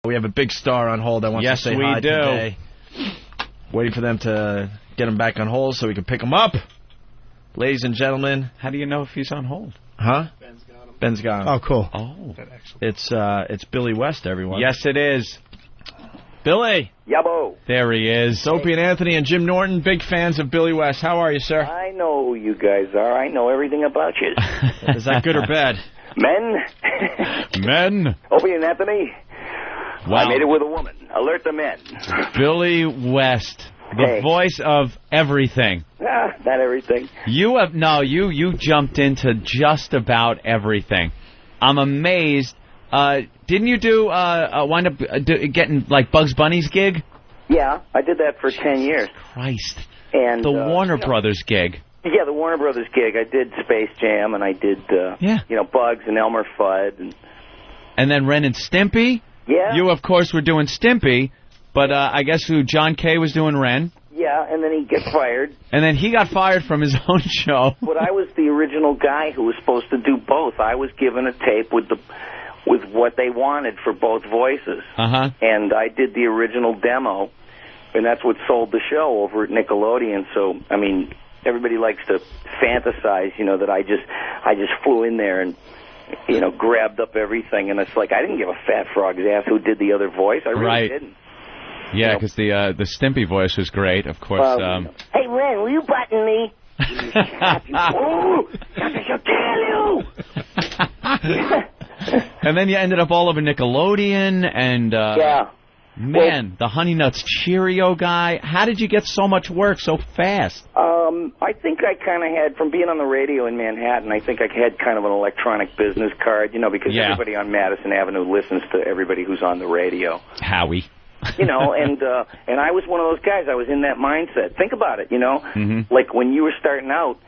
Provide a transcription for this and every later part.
We have a big star on hold that wants to say hi today. Waiting for them to get him back on hold so we can pick him up. Ladies and gentlemen. How do you know if he's on hold? Huh? Ben's got him. Ben's got him. Oh, cool. Oh. It's Billy West, everyone. Yes, it is. Billy. Yabo. There he is. Opie and Anthony and Jim Norton, big fans of Billy West. How are you, sir? I know who you guys are. I know everything about you. Is that good or bad? Men. Men. Opie and Anthony. Wow. I made it with a woman. Alert the men. Billy West, the voice of everything. Not everything. You jumped into just about everything. I'm amazed. Didn't you wind up getting like Bugs Bunny's gig? Yeah, I did that for 10 years. Christ. And the Warner Brothers gig. Yeah, the Warner Brothers gig. I did Space Jam, and I did Bugs and Elmer Fudd, and then Ren and Stimpy. Yeah. You, of course, were doing Stimpy, but I guess John Kay was doing Ren. Yeah, and then he got fired. And then he got fired from his own show. But I was the original guy who was supposed to do both. I was given a tape with what they wanted for both voices. Uh-huh. And I did the original demo, and that's what sold the show over at Nickelodeon. So, I mean, everybody likes to fantasize, that I just flew in there and grabbed up everything, and it's like I didn't give a fat frog's ass who did the other voice. I really didn't. Yeah, because the Stimpy voice was great, of course. Hey, Ren, will you button me? Oh, I shall tell you. And then you ended up all over Nickelodeon, and man, the Honey Nuts Cheerio guy. How did you get so much work so fast? I think I kind of had, from being on the radio in Manhattan, I think I had kind of an electronic business card, because everybody on Madison Avenue listens to everybody who's on the radio. Howie. And I was one of those guys. I was in that mindset. Think about it, Mm-hmm. Like when you were starting out,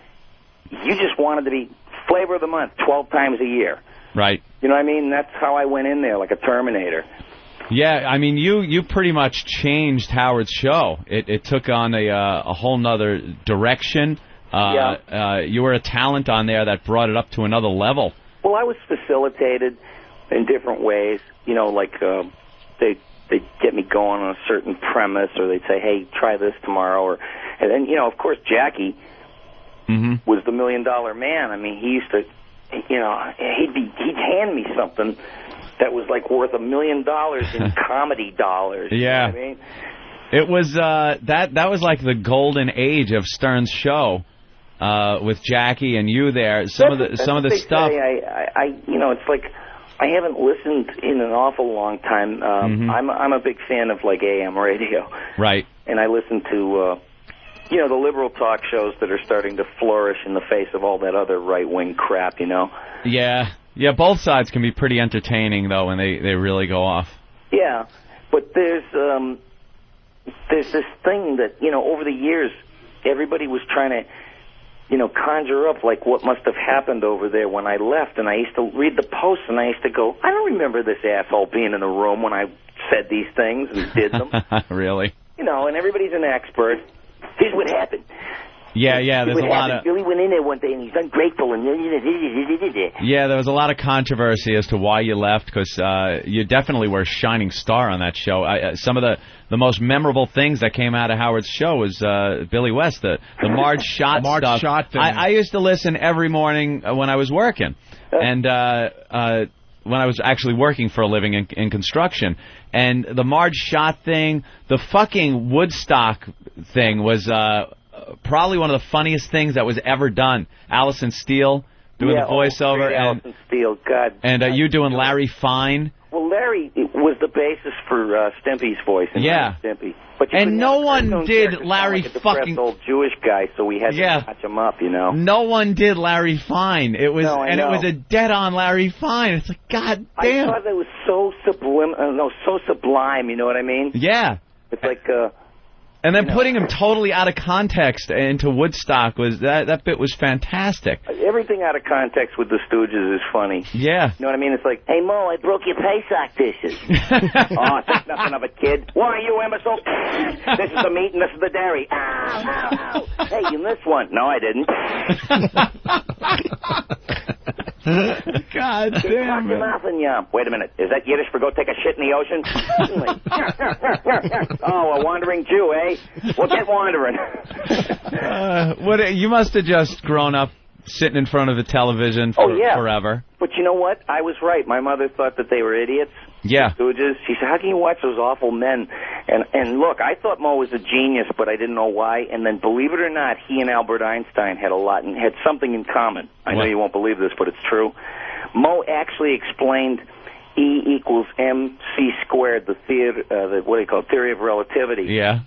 you just wanted to be flavor of the month 12 times a year. Right. You know what I mean? That's how I went in there, like a Terminator. Yeah, I mean, you pretty much changed Howard's show. It took on a whole nother direction. You were a talent on there that brought it up to another level. Well, I was facilitated in different ways. They'd get me going on a certain premise, or they'd say, hey, try this tomorrow. And then, of course, Jackie was the $1 million man. I mean, he used to, he'd hand me something that was like worth $1 million in comedy dollars. Yeah. You know what I mean? It was that was like the golden age of Stern's show with Jackie and you there. Some of the stuff. It's like I haven't listened in an awful long time. I'm a big fan of like AM radio. Right. And I listen to the liberal talk shows that are starting to flourish in the face of all that other right-wing crap, Yeah. Yeah, both sides can be pretty entertaining, though, when they really go off. Yeah, but there's this thing that, over the years, everybody was trying to, conjure up, like, what must have happened over there when I left. And I used to read the posts, and I used to go, I don't remember this asshole being in the room when I said these things and did them. Really? And everybody's an expert. Here's what happened. Yeah, there's a lot of... Billy went in there one day, and he's ungrateful, and... Yeah, there was a lot of controversy as to why you left, because you definitely were a shining star on that show. Some of the most memorable things that came out of Howard's show was Billy West, the Marge Schott stuff. Marge Schott thing. I used to listen every morning when I was working, and when I was actually working for a living in construction. And the Marge Schott thing, the fucking Woodstock thing was... probably one of the funniest things that was ever done. Allison Steele doing the voiceover, and Allison Steele, God. And you doing Larry Fine. Well, Larry was the basis for Stimpy's voice. Stimpy. But and no one did Larry like a fucking old Jewish guy, so we had to patch him up, No one did Larry Fine. It was it was a dead-on Larry Fine. It's like, God damn. I thought it was so sublime. You know what I mean? Yeah. It's like. And then putting him totally out of context into Woodstock that bit was fantastic. Everything out of context with the Stooges is funny. Yeah. You know what I mean? It's like, hey, Mo, I broke your Pesach dishes. Oh, think nothing of it, kid. Why, you imbecile? This is the meat and this is the dairy. Ow, ow, ow. Hey, you missed one. No, I didn't. God damn it. Wait a minute. Is that Yiddish for go take a shit in the ocean? Oh, a wandering Jew, eh? Well, get wandering. You must have just grown up sitting in front of the television forever. But you know what? I was right. My mother thought that they were idiots. Yeah. Stooges. She said, how can you watch those awful men? And look, I thought Mo was a genius, but I didn't know why. And then, believe it or not, he and Albert Einstein had something in common. I know you won't believe this, but it's true. Mo actually explained E equals mc squared, the theory of relativity. Yeah.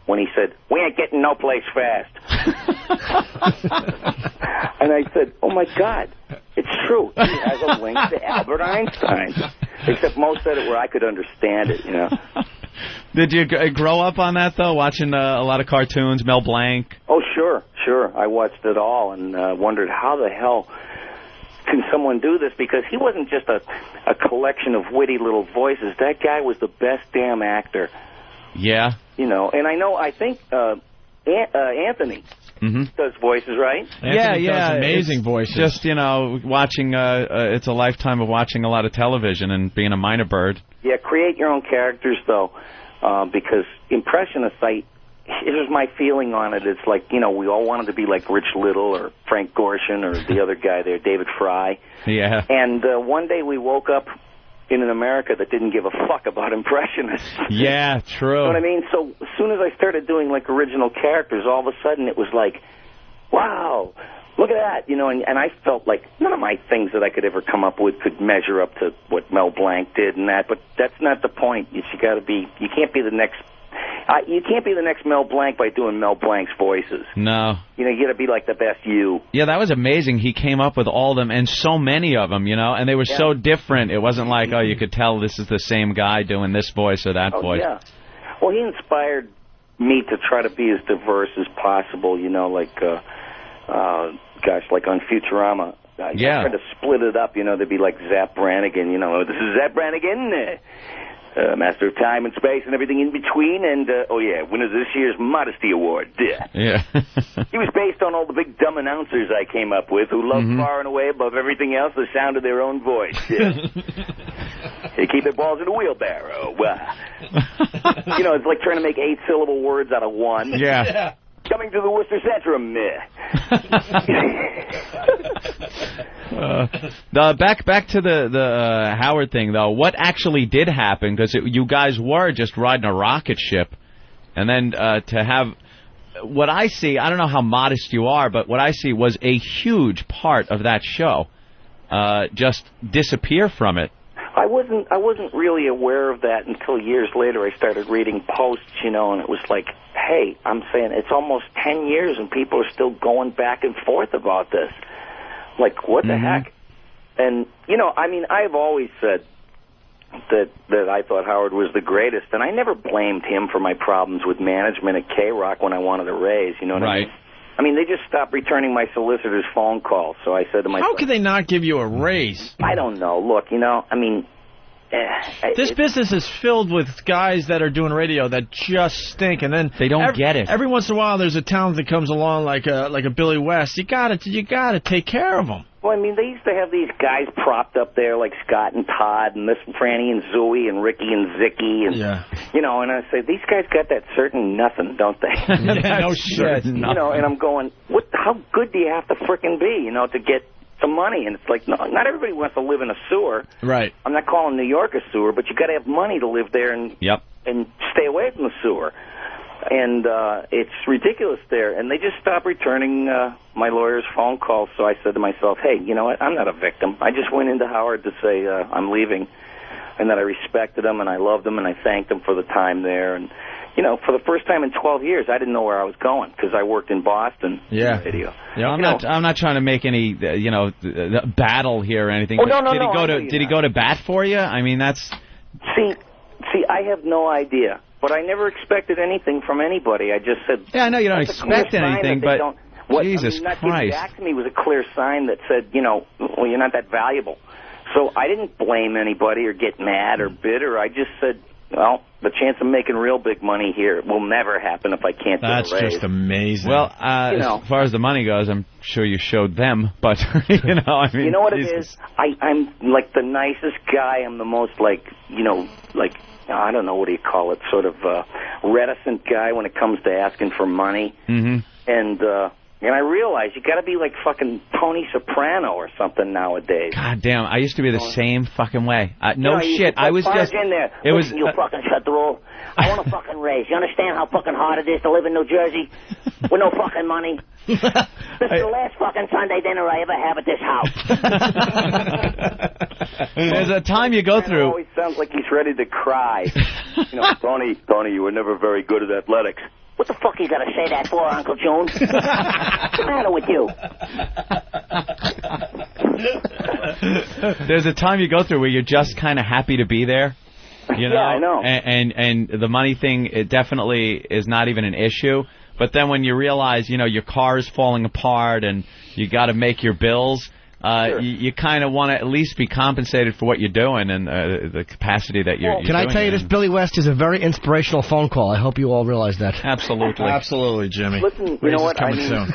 When he said, we ain't getting no place fast. And I said, oh, my God, it's true. He has a link to Albert Einstein. Except Mo said it where I could understand it, you know. Did you grow up on that, though, watching a lot of cartoons, Mel Blanc? Oh, sure. I watched it all and wondered how the hell can someone do this? Because he wasn't just a collection of witty little voices. That guy was the best damn actor. Yeah. You know, and I think Anthony does voices, right? Anthony does amazing voices. Just, watching, it's a lifetime of watching a lot of television and being a minor bird. Yeah, create your own characters, though, because Impressionists, here's my feeling on it. It's like, we all wanted to be like Rich Little or Frank Gorshin or the other guy there, David Fry. Yeah. And one day we woke up in an America that didn't give a fuck about Impressionists. Yeah, true. You know what I mean? So as soon as I started doing, like, original characters, all of a sudden it was like, wow, look at that, and I felt like none of my things that I could ever come up with could measure up to what Mel Blanc did and that, but that's not the point. You can't be the next Mel Blanc by doing Mel Blanc's voices. No. You got to be like the best you. Yeah, that was amazing. He came up with all of them, and so many of them, and they were so different. It wasn't like, you could tell this is the same guy doing this voice or that voice. Yeah. Well, he inspired me to try to be as diverse as possible, like on Futurama. I tried to split it up, there'd be like Zap Brannigan, this is Zap Brannigan, Master of Time and Space and everything in between, and, winner of this year's Modesty Award. Yeah. He was based on all the big dumb announcers I came up with who loved far and away above everything else the sound of their own voice. They keep their balls in a wheelbarrow. It's like trying to make 8-syllable words out of one. Yeah. Coming to the Worcester Centrum. Back to the Howard thing, though. What actually did happen? Because you guys were just riding a rocket ship, and then to have what I see, I don't know how modest you are, but what I see was a huge part of that show just disappear from it. I wasn't really aware of that until years later. I started reading posts, and it was like, hey, I'm saying it's almost 10 years and people are still going back and forth about this. Like, what the heck? And, I've always said that I thought Howard was the greatest, and I never blamed him for my problems with management at K-Rock when I wanted a raise, you know what I mean? I mean, they just stopped returning my solicitor's phone calls, so I said to myself... How could they not give you a raise? I don't know. Look, this business is filled with guys that are doing radio that just stink, and then they don't get it. Every once in a while, there's a talent that comes along like a Billy West. You gotta take care of them. Well, they used to have these guys propped up there like Scott and Todd and this Franny and Zooey and Ricky and Zicky and and I say these guys got that certain nothing, don't they? No shit. And I'm going, how good do you have to frickin' be, to get some money? And it's like, no, not everybody wants to live in a sewer. Right. I'm not calling New York a sewer, but you got to have money to live there and stay away from the sewer. And it's ridiculous there. And they just stopped returning my lawyer's phone calls. So I said to myself, hey, you know what? I'm not a victim. I just went into Howard to say I'm leaving, and that I respected him and I loved him and I thanked him for the time there. And for the first time in 12 years, I didn't know where I was going because I worked in Boston. Yeah. Radio. Yeah, I'm not trying to make any battle here or anything. Oh, no. Did he go to bat for you? I mean, that's. See, I have no idea. But I never expected anything from anybody. I just said... Yeah, I know you don't expect anything, but Jesus not Christ. Getting back to me was a clear sign that said, well, you're not that valuable. So I didn't blame anybody or get mad or bitter. I just said, well, the chance of making real big money here will never happen if I can't get a raise. That's just amazing. Well, as far as the money goes, I'm sure you showed them, but, you know, I mean... You know what it is? I'm, like, the nicest guy. I'm the most, like, you know, like, I don't know, what do you call it, sort of reticent guy when it comes to asking for money. Mm-hmm. And I realize you got to be like fucking Tony Soprano or something nowadays. God damn, I used to be the same fucking way. No shit, I was just... in there. It Listen, you fucking shut the roll. I want a fucking raise. You understand how fucking hard it is to live in New Jersey with no fucking money? This is the last fucking Sunday dinner I ever have at this house. There's a time you go through... It always sounds like he's ready to cry. You know, Tony, you were never very good at athletics. What the fuck you got to say that for, Uncle June? What's the matter with you? There's a time you go through where you're just kind of happy to be there. You know? Yeah, I know. And the money thing, it definitely is not even an issue. But then when you realize, you know, your car is falling apart and you got to make your bills, sure. you kind of want to at least be compensated for what you're doing and the capacity that you're Can I tell you this? Billy West is a very inspirational phone call. I hope you all realize that. Absolutely. Absolutely, Jimmy. Listen, you know what? I mean, soon.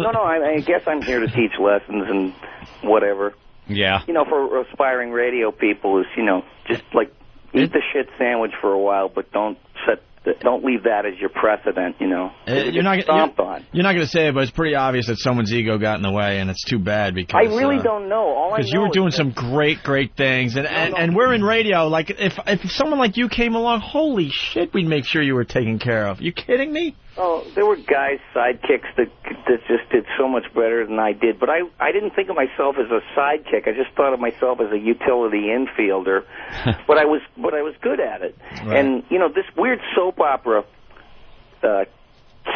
I guess I'm here to teach lessons and whatever. Yeah. You know, for aspiring radio people is, you know, just like eat the shit sandwich for a while, but don't leave that as your precedent, you know. You're not going to say it, but it's pretty obvious that someone's ego got in the way, and it's too bad because... I really don't know. Because you were doing some great things, and we're in radio. Like, if someone like you came along, holy shit, we'd make sure you were taken care of. You kidding me? Oh, there were guys, sidekicks, that just did so much better than I did. But I didn't think of myself as a sidekick. I just thought of myself as a utility infielder. but I was good at it. Right. And, you know, this weird soap opera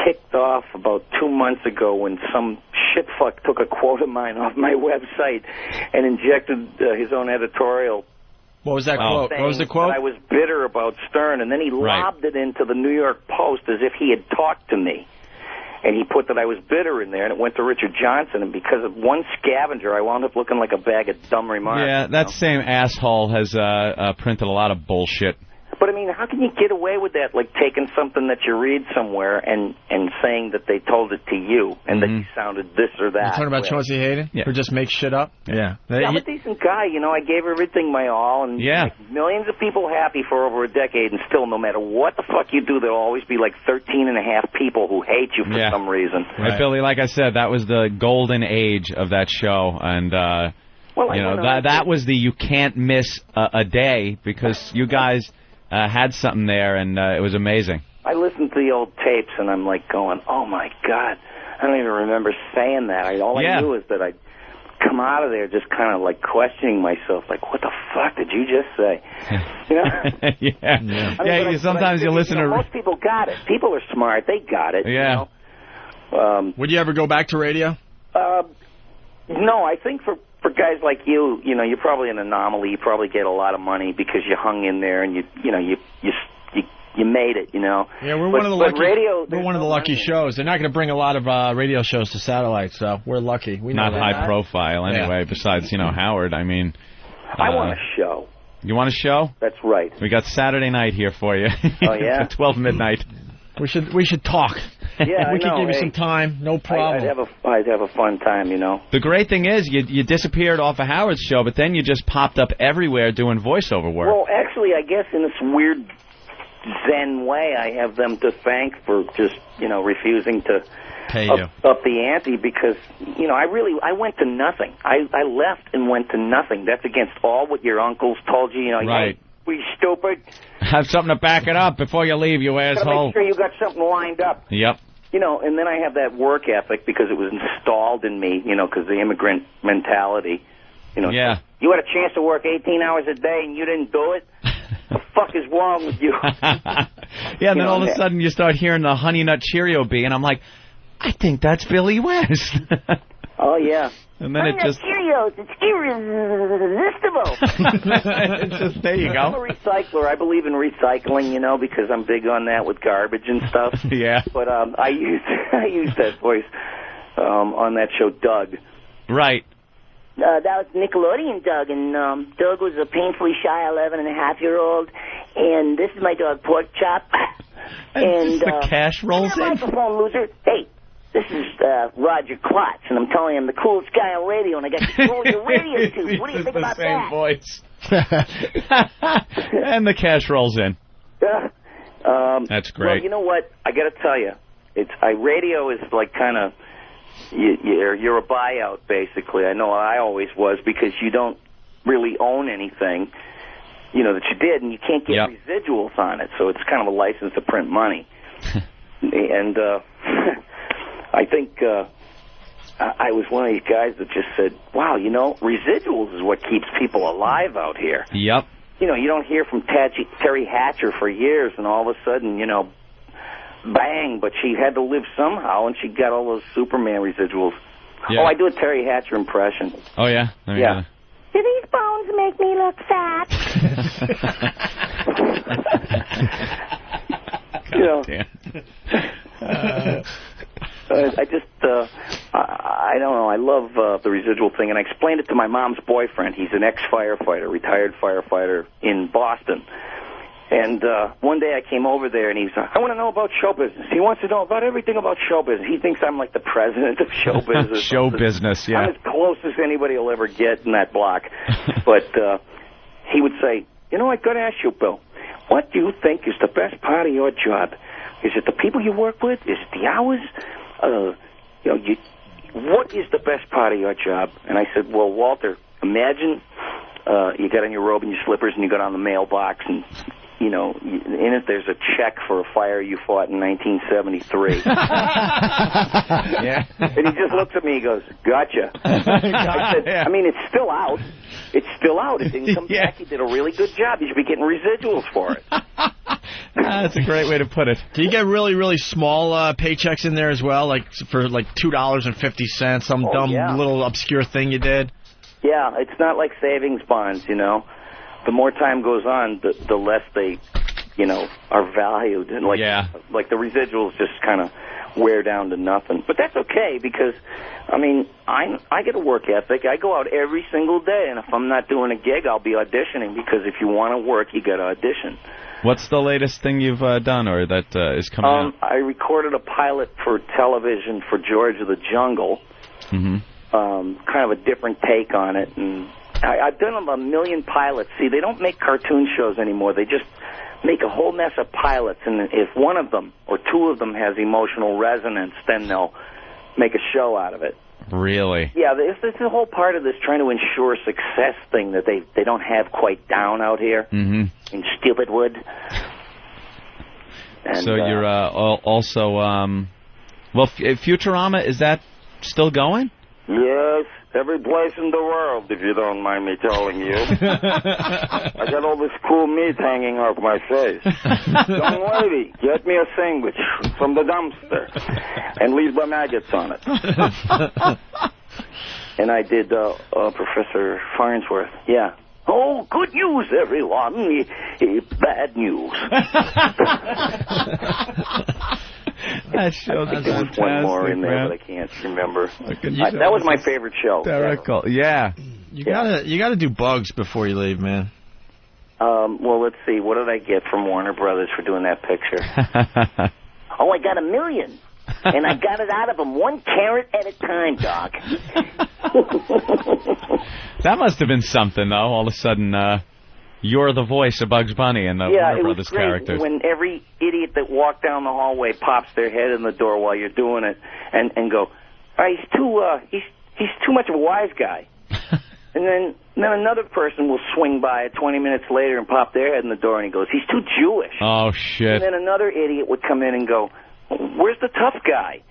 kicked off about 2 months ago when some shitfuck took a quote of mine off my website and injected his own editorial. What was that quote? What was the quote? I was bitter about Stern, and then he lobbed it into the New York Post as if he had talked to me. And he put that I was bitter in there, and it went to Richard Johnson, and because of one scavenger, I wound up looking like a bag of dumb remarks. Yeah, that same asshole has printed a lot of bullshit. But, I mean, how can you get away with that, like taking something that you read somewhere and saying that they told it to you and that you sounded this or that? You're talking about Chauncey Hayden? Yeah. Who just makes shit up? Yeah. I'm a decent guy, you know. I gave everything my all, and make millions of people happy for over a decade, and still, no matter what the fuck you do, there'll always be like 13.5 people who hate you for some reason. Right, Billy, like I said, that was the golden age of that show, and... you know, that was the you can't miss a day because you guys... had something there, and it was amazing. I listened to the old tapes, and I'm like going, oh, my God. I don't even remember saying that. All I knew is that I'd come out of there just kind of like questioning myself, like, what the fuck did you just say? You know? I mean, sometimes you listen to... Most people got it. People are smart. They got it. Yeah. You know? Would you ever go back to radio? No, I think for guys like you, you know, you're probably an anomaly. You probably get a lot of money because you hung in there and you made it. You know. Yeah, we're one of the lucky shows. They're not going to bring a lot of radio shows to satellite, so we're lucky. We know not high profile anyway. Yeah. Besides, you know, Howard. I mean, I want a show. You want a show? That's right. We got Saturday night here for you. Oh yeah. 12 midnight. We should talk. Yeah, we could give you some time, no problem. I'd have a fun time, you know. The great thing is, you disappeared off of Howard's show, but then you just popped up everywhere doing voiceover work. Well, actually, I guess in this weird Zen way, I have them to thank for just, you know, refusing to pay you up the ante because, you know, I went to nothing. I left and went to nothing. That's against all what your uncles told you. You know, right. Hey, we stupid. Have something to back it up before you leave, you asshole. Gotta make sure you got something lined up. Yep. You know, and then I have that work ethic because it was installed in me, you know, because the immigrant mentality. You know, yeah. You had a chance to work 18 hours a day and you didn't do it? The fuck is wrong with you? Yeah, and then all of a sudden you start hearing the Honey Nut Cheerio bee, and I'm like, I think that's Billy West. Oh, yeah. And then Cheerios, it's irresistible. It's just, there you go. I'm a recycler. I believe in recycling, you know, because I'm big on that with garbage and stuff. Yeah. But I used that voice on that show, Doug. Right. That was Nickelodeon Doug, and Doug was a painfully shy 11-and-a-half-year-old, And this is my dog, Pork Chop. And the cash rolls in. Microphone loser. Hey, this is Roger Klotz, and I'm telling you I'm the coolest guy on radio, and I got control of your radio too. What do you think about that? Same voice. And the cash rolls in. That's great. Well, you know what? I got to tell you, radio is like kind of you're a buyout basically. I know I always was because you don't really own anything, that you did, and you can't get residuals on it. So it's kind of a license to print money. And I think I was one of these guys that just said, wow, residuals is what keeps people alive out here. Yep. You don't hear from Terry Hatcher for years, and all of a sudden, bang, but she had to live somehow, and she got all those Superman residuals. Yeah. Oh, I do a Terry Hatcher impression. Oh, yeah? Yeah. Do these bones make me look fat? I don't know. I love the residual thing, and I explained it to my mom's boyfriend. He's an ex-firefighter, retired firefighter in Boston. And one day I came over there, and he's I want to know about show business. He wants to know about everything about show business. He thinks I'm like the president of show business. Show business, yeah. I'm as close as anybody will ever get in that block. But he would say, I got to ask you, Bill, what do you think is the best part of your job? Is it the people you work with? Is it the hours? What is the best part of your job? And I said, well, Walter, imagine you got on your robe and your slippers and you go down the mailbox and, in it there's a check for a fire you fought in 1973. Yeah. And he just looks at me and goes, gotcha. I said, I mean, it's still out. It's still out. It didn't come back. You did a really good job. You should be getting residuals for it. That's a great way to put it. Do you get really, really small paychecks in there as well, like for like $2.50, some little obscure thing you did? Yeah, it's not like savings bonds, The more time goes on, the less they, are valued. And like the residuals just kind of wear down to nothing. But that's okay because, I get a work ethic. I go out every single day, and if I'm not doing a gig, I'll be auditioning because if you want to work, you got to audition. What's the latest thing you've done or that is coming out? I recorded a pilot for television for George of the Jungle. Mm-hmm. Kind of a different take on it, and I've done a million pilots. See, they don't make cartoon shows anymore. They just make a whole mess of pilots, and if one of them or two of them has emotional resonance, then they'll make a show out of it. Really? Yeah, it's a whole part of this trying to ensure success thing that they don't have quite down out here in Stupidwood. And, so you're also, Futurama, is that still going? Yes, every place in the world, if you don't mind me telling you. I got all this cool meat hanging off my face. Young lady, get me a sandwich from the dumpster and leave the maggots on it. And I did Professor Farnsworth. Yeah. Oh, good news, everyone. Bad news. That show I think there was one more in there, but I can't remember. That was my favorite show. Yeah. You gotta do Bugs before you leave, man. Well, let's see. What did I get from Warner Brothers for doing that picture? Oh, I got $1 million. And I got it out of them 1 carrot at a time, Doc. That must have been something, though. All of a sudden, you're the voice of Bugs Bunny and the Warner Brothers characters. When every idiot that walked down the hallway pops their head in the door while you're doing it and go, he's too much of a wise guy. And then another person will swing by 20 minutes later and pop their head in the door and he goes, he's too Jewish. Oh, shit. And then another idiot would come in and go, where's the tough guy?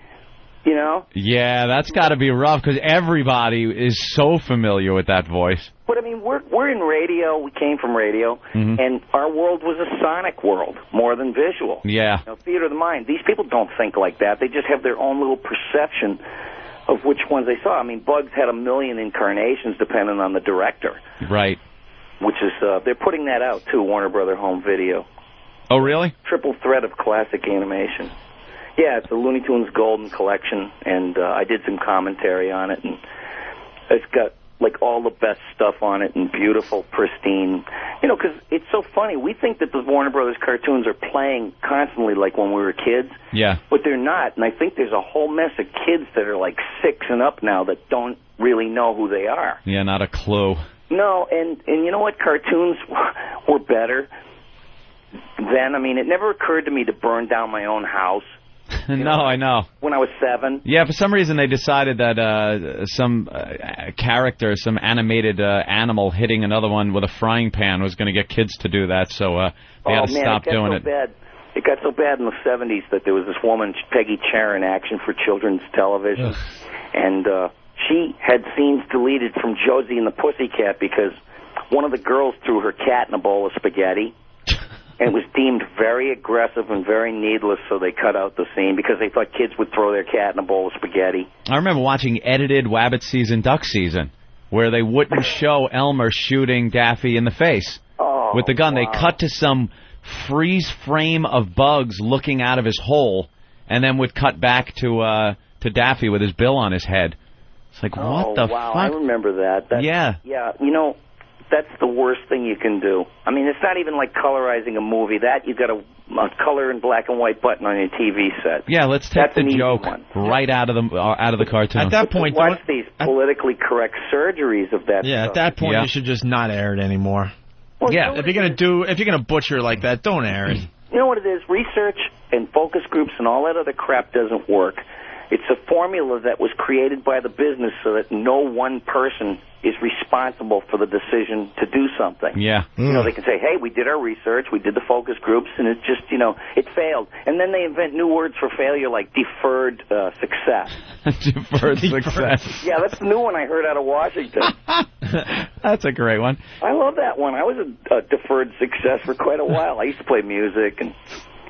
Yeah, that's got to be rough because everybody is so familiar with that voice. But I mean, we're in radio. We came from radio, and our world was a sonic world more than visual. Yeah. Theater of the mind. These people don't think like that. They just have their own little perception of which ones they saw. I mean, Bugs had 1 million incarnations depending on the director. Right. Which is they're putting that out too. Warner Brother Home Video. Oh, really? Triple threat of classic animation. Yeah, it's a Looney Tunes Golden Collection, and I did some commentary on it, and it's got like all the best stuff on it and beautiful, pristine. You know, because it's so funny. We think that the Warner Brothers cartoons are playing constantly like when we were kids. Yeah. But they're not. And I think there's a whole mess of kids that are like 6 and up now that don't really know who they are. Yeah, not a clue. No, and you know what? Cartoons were better then. I mean, it never occurred to me to burn down my own house. I know. When I was 7. Yeah, for some reason they decided that some character, some animated animal hitting another one with a frying pan was going to get kids to do that, so they had to stop doing it. Bad. It got so bad in the 70s that there was this woman, Peggy Charon, Action for Children's Television, and she had scenes deleted from Josie and the Pussycat because one of the girls threw her cat in a bowl of spaghetti. And it was deemed very aggressive and very needless, so they cut out the scene because they thought kids would throw their cat in a bowl of spaghetti. I remember watching edited Wabbit Season, Duck Season, where they wouldn't show Elmer shooting Daffy in the face with the gun. Wow. They cut to some freeze frame of Bugs looking out of his hole, and then would cut back to Daffy with his bill on his head. It's like, what the fuck? I remember that. Yeah. Yeah, you know, that's the worst thing you can do. I mean, it's not even like colorizing a movie. That you've got a color and black and white button on your TV set. Yeah, let's take the joke right out of the cartoon. At that point, watch these politically correct surgeries of that. Yeah, stuff. At that point, you should just not air it anymore. Well, yeah, if you're gonna butcher like that, don't air it. You know what it is? Research and focus groups and all that other crap doesn't work. It's a formula that was created by the business so that no one person is responsible for the decision to do something. Yeah. You know, they can say, hey, we did our research, we did the focus groups, and it just, you know, it failed. And then they invent new words for failure like deferred success. Deferred success. Yeah, that's the new one I heard out of Washington. That's a great one. I love that one. I was a deferred success for quite a while. I used to play music and...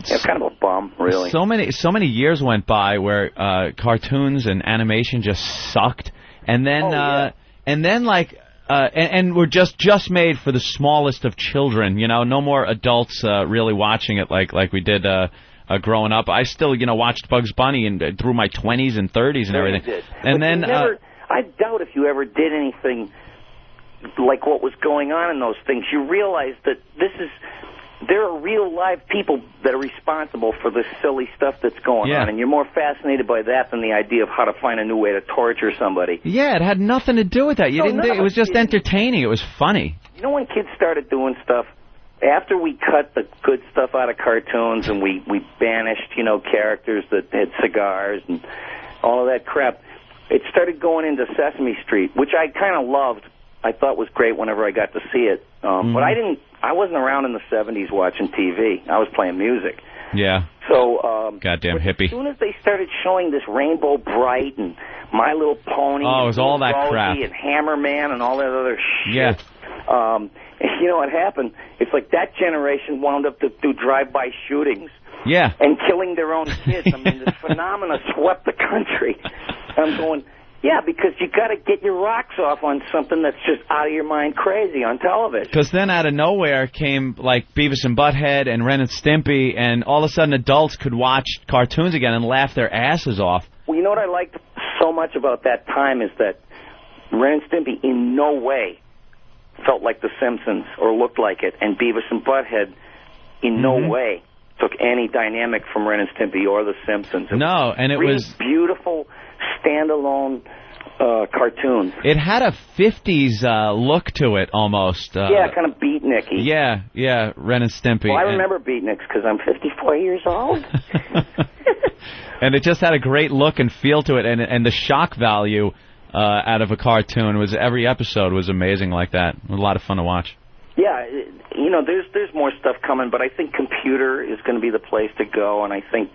Yeah, kind of a bum, really. So many years went by where cartoons and animation just sucked, and then and were just made for the smallest of children. You know, no more adults really watching it like we did growing up. I still watched Bugs Bunny and through my 20s and 30s and everything. Did. And but then I doubt if you ever did anything like what was going on in those things. You realize that there are real live people that are responsible for this silly stuff that's going on, and you're more fascinated by that than the idea of how to find a new way to torture somebody. Yeah, it had nothing to do with that. It was just entertaining. It was funny. You know when kids started doing stuff, after we cut the good stuff out of cartoons and we banished, characters that had cigars and all of that crap, it started going into Sesame Street, which I kind of loved. I thought was great whenever I got to see it. But I wasn't around in the 70s watching TV. I was playing music. Yeah. So, goddamn hippie. As soon as they started showing this Rainbow Bright and My Little Pony, it was all that crap, and Hammerman and all that other shit. Yeah. You know what happened? It's like that generation wound up to do drive-by shootings. Yeah. And killing their own kids. I mean, this phenomena swept the country. I'm going. Yeah, because you got to get your rocks off on something that's just out of your mind crazy on television. Because then out of nowhere came like Beavis and Butthead and Ren and Stimpy, and all of a sudden adults could watch cartoons again and laugh their asses off. Well, you know what I liked so much about that time is that Ren and Stimpy in no way felt like The Simpsons or looked like it, and Beavis and Butthead in no way took any dynamic from Ren and Stimpy or The Simpsons. No, and it was beautiful standalone cartoon. It had a 50s look to it almost. Yeah, kind of beatniky. Yeah, Ren and Stimpy. Well, I remember beatniks because I'm 54 years old. And it just had a great look and feel to it, and the shock value out of a cartoon was every episode was amazing like that. It was a lot of fun to watch. Yeah, there's more stuff coming, but I think computer is going to be the place to go, and I think.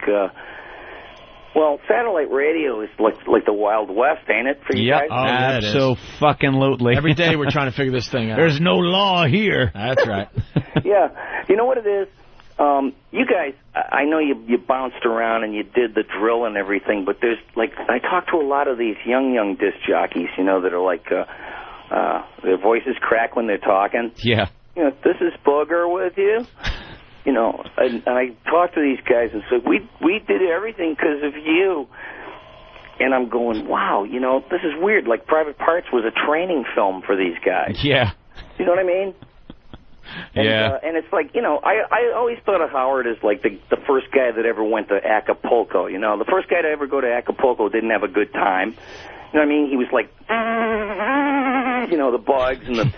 Well, satellite radio is like the Wild West, ain't it, for you guys? Oh, absolutely. Every day we're trying to figure this thing out. There's no law here. That's right. Yeah. You know what it is? You guys, I know you bounced around and you did the drill and everything, but there's, I talk to a lot of these young disc jockeys, that are like, their voices crack when they're talking. Yeah. This is Booger with you. And I talked to these guys and said, we did everything because of you. And I'm going, wow, you know, this is weird. Like, Private Parts was a training film for these guys. Yeah. You know what I mean? And, yeah. And it's like, you know, I always thought of Howard as like the first guy that ever went to Acapulco. You know, the first guy to ever go to Acapulco didn't have a good time. You know what I mean? He was like, you know, the bugs and the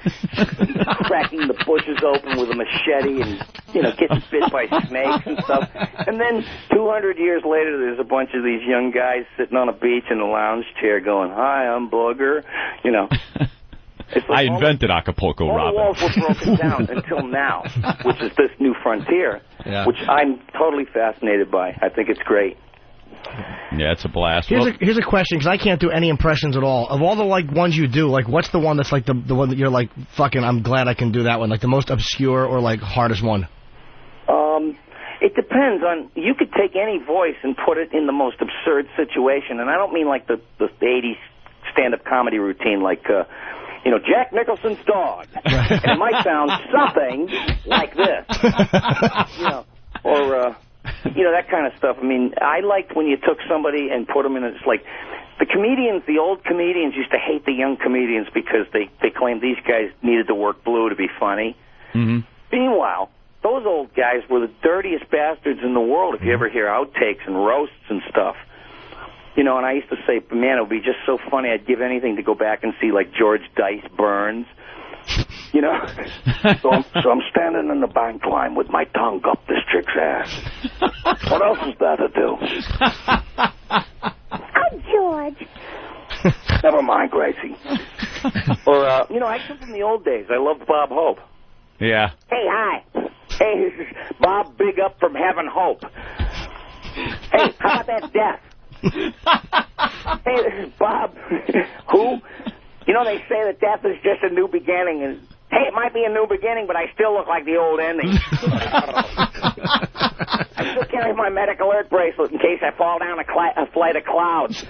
cracking the bushes open with a machete and, you know, getting bit by snakes and stuff. And then 200 years later, there's a bunch of these young guys sitting on a beach in a lounge chair going, hi, I'm Booger. You know. Like I invented Acapulco, Robin. All the walls were broken down until now, which is this new frontier, which I'm totally fascinated by. I think it's great. Yeah, it's a blast. Here's a question, because I can't do any impressions at all. Of all the like ones you do, like what's the one that's like the one that you're like, fucking, I'm glad I can do that one, like the most obscure or like hardest one? It depends on, you could take any voice and put it in the most absurd situation, and I don't mean like the 80s stand-up comedy routine, like, you know, Jack Nicholson's dog. And it might sound something like this. You know, or, you know, that kind of stuff. I mean, I liked when you took somebody and put them in, it's like, the comedians, the old comedians used to hate the young comedians because they claimed these guys needed to work blue to be funny. Mm-hmm. Meanwhile, those old guys were the dirtiest bastards in the world if you ever hear outtakes and roasts and stuff. You know, and I used to say, man, it would be just so funny. I'd give anything to go back and see, like, George Dice Burns. You know? So I'm standing in the bank line with my tongue up this chick's ass. What else is there to do? Oh, George. Never mind, Gracie. Or, you know, I come from the old days. I loved Bob Hope. Yeah. Hey, hi. Hey, this is Bob Big Up from Heaven Hope. Hey, how about that death? Hey, this is Bob. Who? You know, they say that death is just a new beginning. And hey, it might be a new beginning, but I still look like the old ending. I still carry my medic alert bracelet in case I fall down a flight of clouds.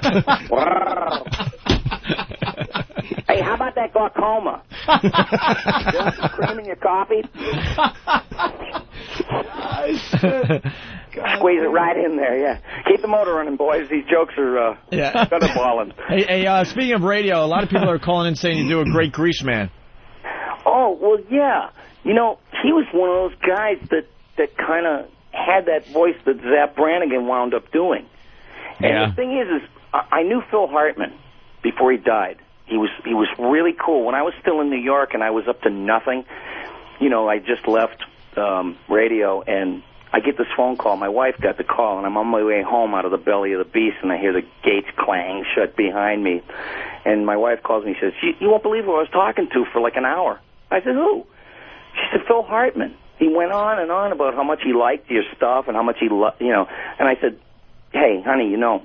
Hey, how about that glaucoma? You want some cream in your coffee? Squeeze it right in there, yeah. Keep the motor running, boys. These jokes are gutterballing. Hey, speaking of radio, a lot of people are calling in saying you do a great Grease Man. Oh, well, yeah. You know, he was one of those guys that kind of had that voice that Zapp Brannigan wound up doing. And the thing is I knew Phil Hartman before he died. He was really cool. When I was still in New York and I was up to nothing, you know, I just left radio, and I get this phone call. My wife got the call, and I'm on my way home out of the belly of the beast, and I hear the gates clang shut behind me. And my wife calls me and says, you won't believe who I was talking to for like an hour. I said, who? She said, Phil Hartman. He went on and on about how much he liked your stuff and how much he you know. And I said, hey, honey, you know,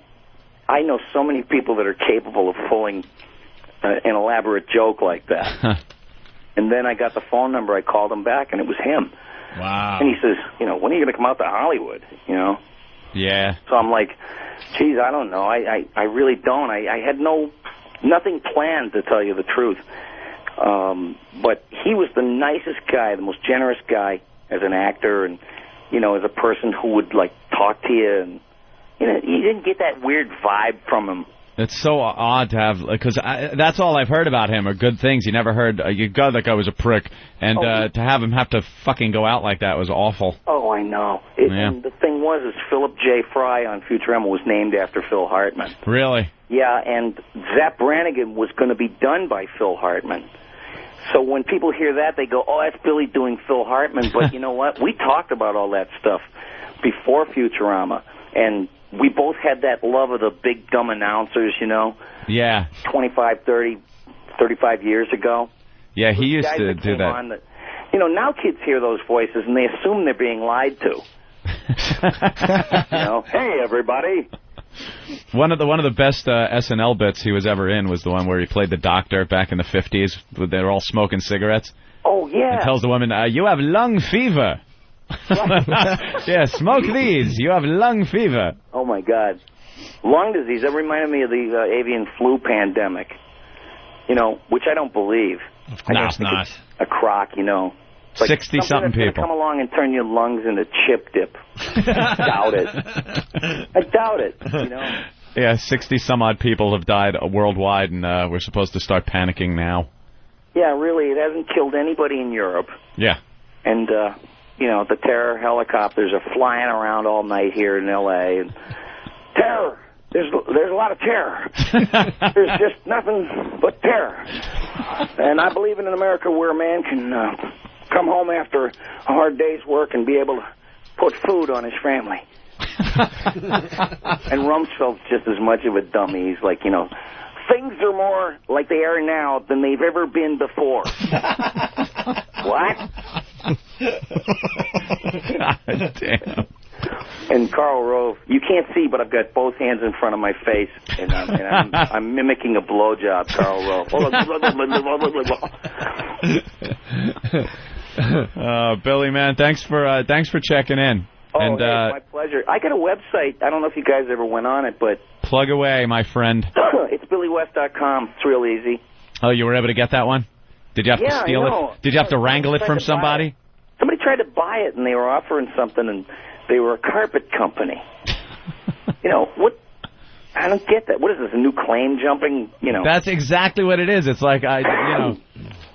I know so many people that are capable of pulling an elaborate joke like that. And then I got the phone number. I called him back, and it was him. Wow. And he says, you know, when are you going to come out to Hollywood, you know? Yeah. So I'm like, geez, I don't know. I really don't. I had nothing planned, to tell you the truth. But he was the nicest guy, the most generous guy as an actor and, you know, as a person who would, like, talk to you. And, you know, you didn't get that weird vibe from him. It's so odd to have, because that's all I've heard about him are good things. You never heard, God, that guy was a prick. And to have him have to fucking go out like that was awful. Oh, I know. And the thing was, Philip J. Fry on Futurama was named after Phil Hartman. Really? Yeah, and Zapp Brannigan was going to be done by Phil Hartman. So when people hear that, they go, oh, that's Billy doing Phil Hartman. But you know what? We talked about all that stuff before Futurama. And we both had that love of the big, dumb announcers, you know? Yeah. 25, 30, 35 years ago. Yeah, he used to do that. You know, now kids hear those voices, and they assume they're being lied to. You know, hey, everybody. One of the best SNL bits he was ever in was the one where he played the doctor back in the 50s. They were all smoking cigarettes. Oh, yeah. And tells the woman, you have lung fever. Yeah, smoke these. You have lung fever. Oh, my God. Lung disease, that reminded me of the avian flu pandemic, you know, which I don't believe. No, it's not. It's a crock, you know. Like 60-something people come along and turn your lungs into chip dip. I doubt it. I doubt it, you know. Yeah, 60-some-odd people have died worldwide, and we're supposed to start panicking now. Yeah, really, it hasn't killed anybody in Europe. Yeah. And, the terror helicopters are flying around all night here in L.A. And terror! There's a lot of terror. There's just nothing but terror. And I believe in an America where a man can come home after a hard day's work and be able to put food on his family. And Rumsfeld's just as much of a dummy. He's like, things are more like they are now than they've ever been before. What? God damn. And Karl Rove, you can't see, but I've got both hands in front of my face, and I'm mimicking a blowjob, Karl Rove. Billy, man, thanks for checking in. Oh, and, hey, my pleasure. I got a website. I don't know if you guys ever went on it, but... Plug away, my friend. It's BillyWest.com. It's real easy. Oh, you were able to get that one? Did you have to steal it? Did you have to wrangle it from somebody? Somebody tried to buy it, and they were offering something, and they were a carpet company. What? I don't get that. What is this, a new claim jumping? That's exactly what it is. It's like,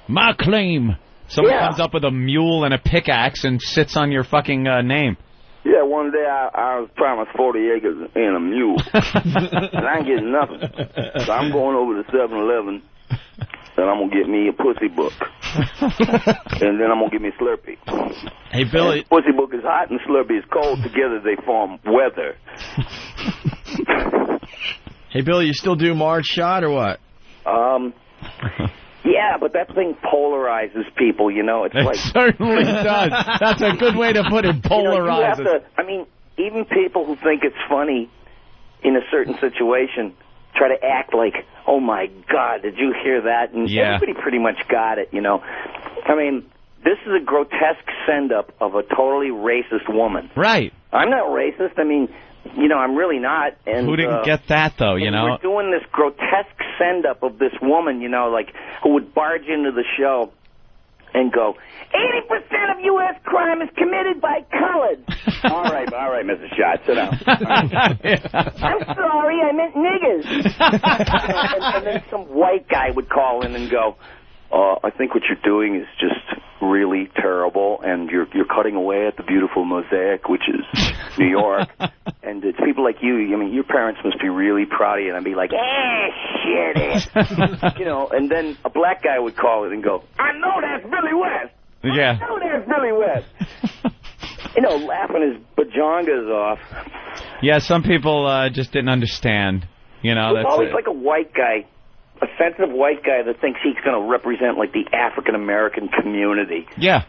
my claim. Someone comes up with a mule and a pickaxe and sits on your fucking name. Yeah, one day I was promised 40 acres and a mule, and I ain't getting nothing. So I'm going over to 7-Eleven, and I'm going to get me a pussy book, and then I'm going to get me a Slurpee. Hey, Billy. And pussy book is hot and Slurpee is cold. Together they form weather. Hey, Billy, you still do Marge Shot or what? Yeah, but that thing polarizes people, It's it certainly does. That's a good way to put it, polarizes. Even people who think it's funny in a certain situation try to act like, oh, my God, did you hear that? And everybody pretty much got it, This is a grotesque send-up of a totally racist woman. Right. I'm not racist. I'm really not. And who didn't get that, though, We're doing this grotesque send-up of this woman, who would barge into the show and go, 80% of U.S. crime is committed by colored. all right, Mrs. Shot, sit down. I'm sorry, I meant niggers. And then some white guy would call in and go, I think what you're doing is just really terrible, and you're cutting away at the beautiful mosaic, which is New York. And it's people like you. Your parents must be really proud of you. And I'd be like, shit it. And then a black guy would call it and go, I know that's Billy West. Yeah. I know that's Billy West. Laughing his bajongas off. Yeah, some people just didn't understand. It's always like a white guy. A sensitive white guy that thinks he's going to represent, the African-American community. Yeah.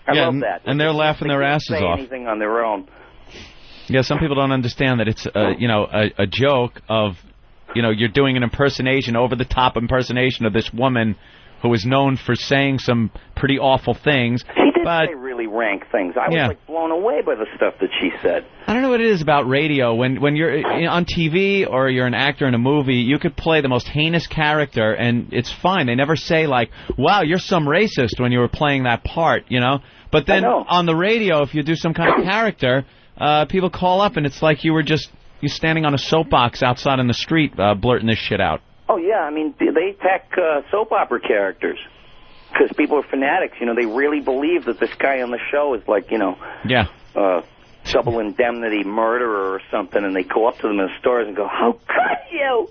I love that. And they're laughing their asses off. They can't say anything on their own. Yeah, some people don't understand that it's, a joke of, you're doing an impersonation, over-the-top impersonation of this woman who is known for saying some pretty awful things. She did say really rank things. I was blown away by the stuff that she said. I don't know what it is about radio. When you're on TV or you're an actor in a movie, you could play the most heinous character and it's fine. They never say wow, you're some racist when you were playing that part, But then on the radio, if you do some kind of character, people call up and it's like you're standing on a soapbox outside in the street blurting this shit out. Oh, yeah. They attack soap opera characters because people are fanatics. They really believe that this guy on the show is double indemnity murderer or something, and they go up to them in the stores and go, how could you?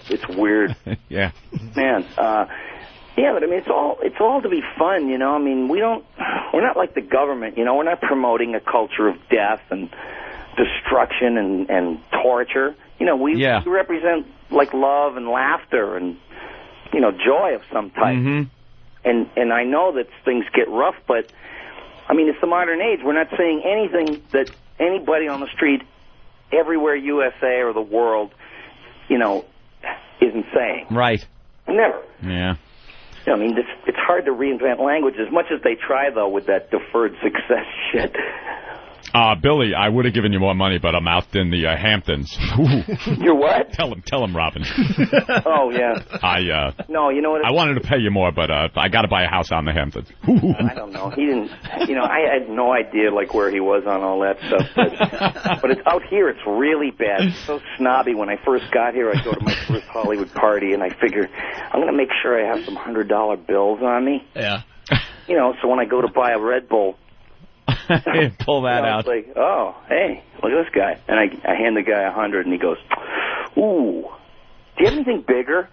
It's weird. Yeah. Man. Yeah, but it's all to be fun, we're not like the government, we're not promoting a culture of death and destruction and torture. We represent love and laughter and joy of some type. Mm-hmm. And I know that things get rough, but it's the modern age. We're not saying anything that anybody on the street everywhere USA or the world, isn't saying. Right. Never. Yeah. It's hard to reinvent language as much as they try, though, with that deferred success shit. Billy, I would have given you more money, but I'm out in the Hamptons. You're what? Tell him, Robin. Oh, yeah. No, you know what? I wanted to pay you more, but I got to buy a house out in the Hamptons. I don't know. He didn't, I had no idea, where he was on all that stuff. But it's out here, it's really bad. It's so snobby. When I first got here, I go to my first Hollywood party, and I figure, I'm going to make sure I have some $100 bills on me. Yeah. So when I go to buy a Red Bull, pull that out. It's like, oh, hey, look at this guy. And I hand the guy 100, and he goes, ooh, do you have anything bigger?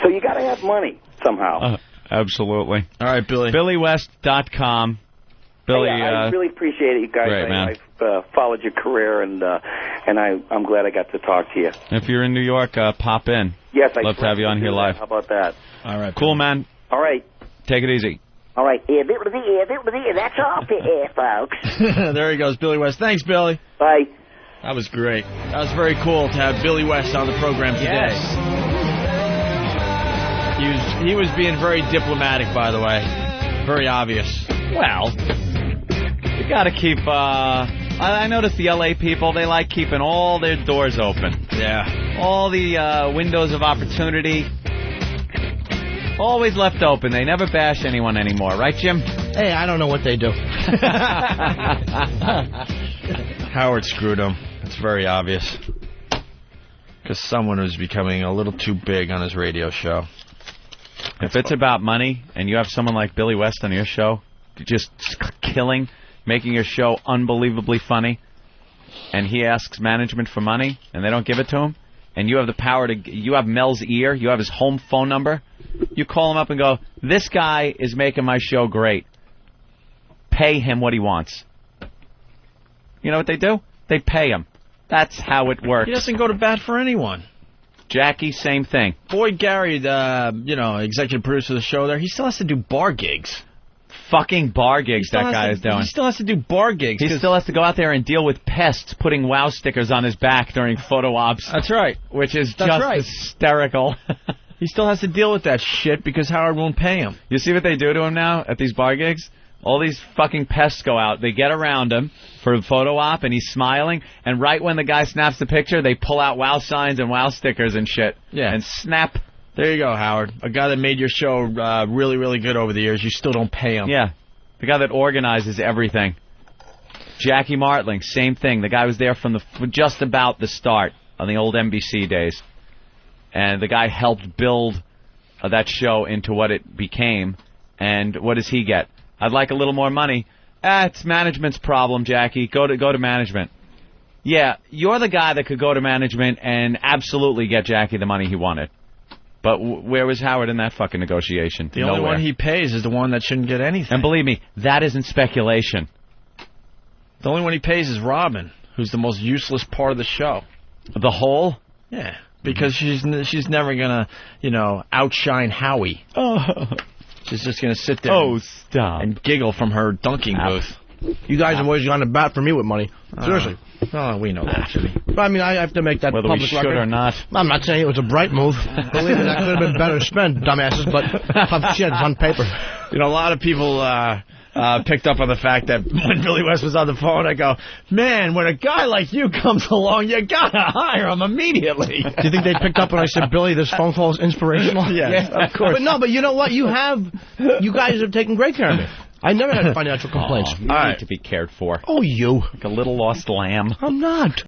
So you got to have money somehow. Absolutely. All right, Billy. BillyWest.com. Billy, hey, I really appreciate it, you guys. Great, man. I've followed your career, and I'm glad I got to talk to you. If you're in New York, pop in. Yes, I'd love to have you on here live. How about that? All right. Cool, man. All right. Take it easy. All right. That's all, folks. There he goes, Billy West. Thanks, Billy. Bye. That was great. That was very cool to have Billy West on the program today. Yes. He was being very diplomatic, by the way. Very obvious. Well, you got to keep... I noticed the L.A. people, they like keeping all their doors open. Yeah. All the windows of opportunity... always left open. They never bash anyone anymore. Right, Jim? Hey, I don't know what they do. Howard screwed him. It's very obvious. Because someone was becoming a little too big on his radio show. If it's about money, and you have someone like Billy West on your show, just killing, making your show unbelievably funny, and he asks management for money, and they don't give it to him, and you have the power to... you have Mel's ear, you have his home phone number... You call him up and go, this guy is making my show great. Pay him what he wants. You know what they do? They pay him. That's how it works. He doesn't go to bat for anyone. Jackie, same thing. Boy Gary, the executive producer of the show there, he still has to do bar gigs. Fucking bar gigs that guy is doing. He still has to do bar gigs. He still has to go out there and deal with pests putting wow stickers on his back during photo ops. That's right. Which is hysterical. He still has to deal with that shit because Howard won't pay him. You see what they do to him now at these bar gigs? All these fucking pests go out. They get around him for a photo op, and he's smiling. And right when the guy snaps the picture, they pull out wow signs and wow stickers and shit. Yeah. And snap. There you go, Howard. A guy that made your show really, really good over the years. You still don't pay him. Yeah. The guy that organizes everything. Jackie Martling, same thing. The guy was there from just about the start on the old NBC days. And the guy helped build that show into what it became. And what does he get? I'd like a little more money. It's management's problem, Jackie. Go to management. Yeah, you're the guy that could go to management and absolutely get Jackie the money he wanted. But where was Howard in that fucking negotiation? The only one he pays is the one that shouldn't get anything. And believe me, that isn't speculation. The only one he pays is Robin, who's the most useless part of the show. The whole? Yeah. Because she's never gonna, outshine Howie. Oh. She's just gonna sit there. Stop. And giggle from her dunking booth. You guys have always gone to bat for me with money. Seriously. Oh, we know that, Jimmy. But I mean, I have to make that whether public we should record. or not. I'm not saying it was a bright move. Believe me, that could have been better spent, dumbasses. But shit, it's on paper. A lot of people picked up on the fact that when Billy West was on the phone, I go, man, when a guy like you comes along, you gotta hire him immediately. Do you think they picked up when I said, Billy, this phone call is inspirational? Yes, of course. But you know what? You guys have taken great care of me. I never had financial complaints. You need to be cared for. Oh, you. Like a little lost lamb. I'm not.